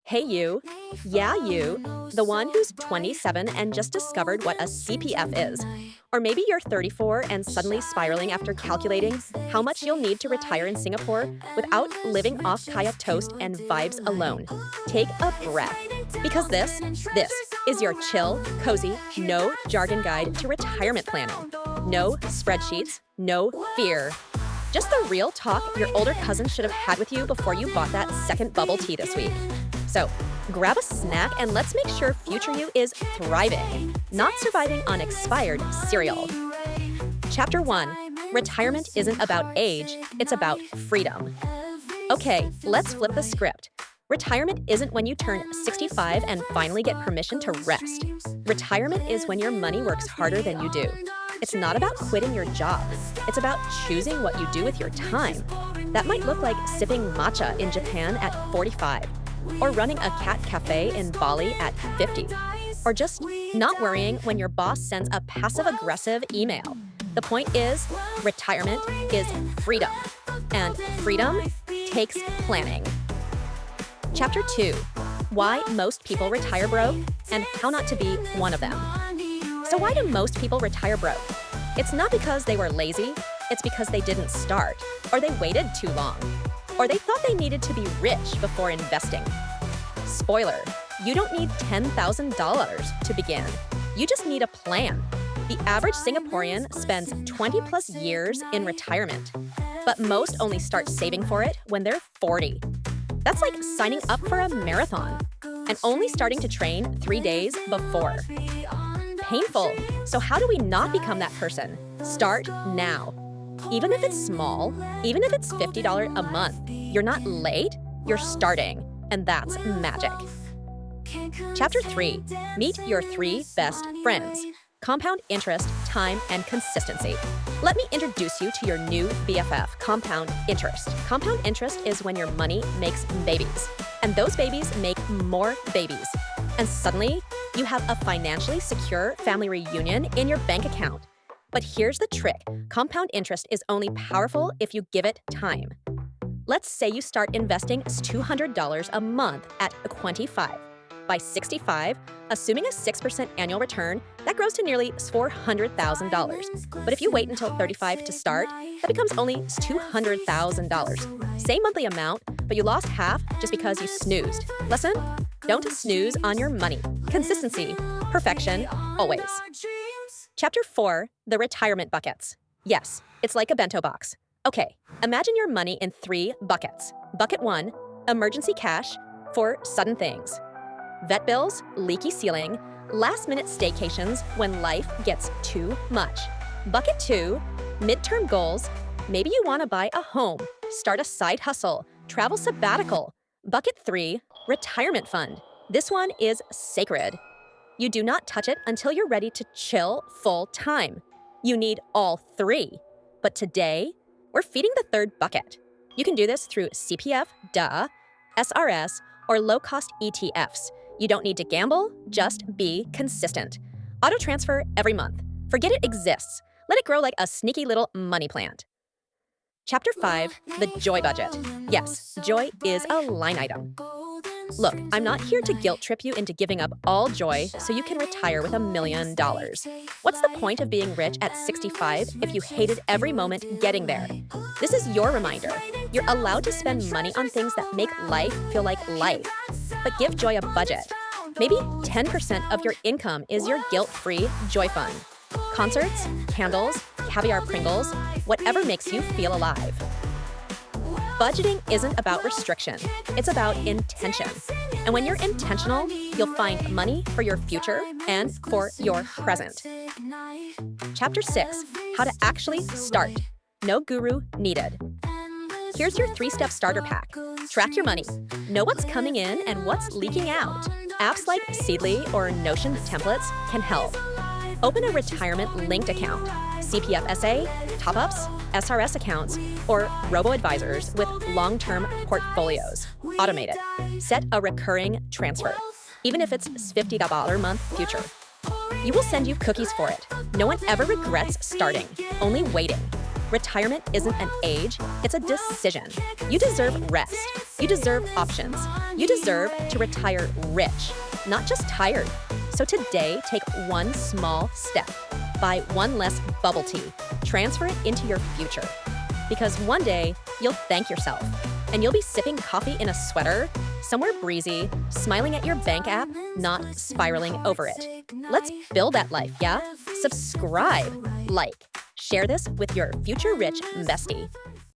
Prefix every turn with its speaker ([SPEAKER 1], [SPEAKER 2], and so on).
[SPEAKER 1] Hey you, yeah you, the one who's 27 and just discovered what a CPF is. Or maybe you're 34 and suddenly spiraling after calculating how much you'll need to retire in Singapore without living off kaya toast and vibes alone. Take a breath, because this is your chill, cozy, no jargon guide to retirement planning. No spreadsheets, no fear. Just the real talk your older cousin should have had with you before you bought that second bubble tea this week. So, grab a snack and let's make sure future you is thriving, not surviving on expired cereal. Chapter 1. Retirement isn't about age, it's about freedom. Okay, let's flip the script. Retirement isn't when you turn 65 and finally get permission to rest. Retirement is when your money works harder than you do. It's not about quitting your job. It's about choosing what you do with your time. That might look like sipping matcha in Japan at 45, or running a cat cafe in Bali at 50, or just not worrying when your boss sends a passive-aggressive email. The point is, retirement is freedom, and freedom takes planning. Chapter 2. Why most people retire broke, and how not to be one of them. So why do most people retire broke? It's not because they were lazy, it's because they didn't start, or they waited too long, or they thought they needed to be rich before investing. Spoiler, you don't need $10,000 to begin. You just need a plan. The average Singaporean spends 20 plus years in retirement, but most only start saving for it when they're 40. That's like signing up for a marathon and only starting to train 3 days before. Painful. So how do we not become that person? Start now. Even if it's small, even if it's $50 a month, you're not late, you're starting, and that's magic. Chapter 3. Meet your 3 best friends. Compound interest, time, and consistency. Let me introduce you to your new BFF, compound interest. Compound interest is when your money makes babies, and those babies make more babies. And suddenly, you have a financially secure family reunion in your bank account. But here's the trick. Compound interest is only powerful if you give it time. Let's say you start investing $200 a month at 25. By 65, assuming a 6% annual return, that grows to nearly $400,000. But if you wait until 35 to start, that becomes only $200,000. Same monthly amount, but you lost half just because you snoozed. Lesson? Don't snooze on your money. Consistency. Perfection. Always. Chapter 4. The retirement buckets. Yes, it's like a bento box. Okay, imagine your money in 3 buckets. Bucket 1, emergency cash for sudden things. Vet bills, leaky ceiling, last-minute staycations when life gets too much. Bucket 2, midterm goals. Maybe you want to buy a home, start a side hustle, travel sabbatical. Bucket 3, retirement fund. This one is sacred. You do not touch it until you're ready to chill full time. You need all 3. But today, we're feeding the 3rd bucket. You can do this through CPF, SRS, or low-cost ETFs. You don't need to gamble, just be consistent. Auto transfer every month. Forget it exists. Let it grow like a sneaky little money plant. Chapter 5, the joy budget. Yes, joy is a line item. Look, I'm not here to guilt trip you into giving up all joy so you can retire with $1 million. What's the point of being rich at 65 if you hated every moment getting there? This is your reminder. You're allowed to spend money on things that make life feel like life. But give joy a budget. Maybe 10% of your income is your guilt-free joy fund. Concerts, candles, caviar Pringles, whatever makes you feel alive. Budgeting isn't about restriction, it's about intention. And when you're intentional, you'll find money for your future and for your present. Chapter 6, how to actually start. No guru needed. Here's your 3-step starter pack. Track your money. Know what's coming in and what's leaking out. Apps like Seedly or Notion templates can help. Open a retirement-linked account, CPF SA, top-ups, SRS accounts, or robo-advisors with long-term portfolios. Automate it. Set a recurring transfer, even if it's $50 a month future. You will send you cookies for it. No one ever regrets starting, only waiting. Retirement isn't an age, it's a decision. You deserve rest. You deserve options. You deserve to retire rich, not just tired. So today, take one small step. Buy one less bubble tea. Transfer it into your future. Because one day, you'll thank yourself. And you'll be sipping coffee in a sweater, somewhere breezy, smiling at your bank app, not spiraling over it. Let's build that life, yeah? Subscribe, like, share this with your future rich bestie.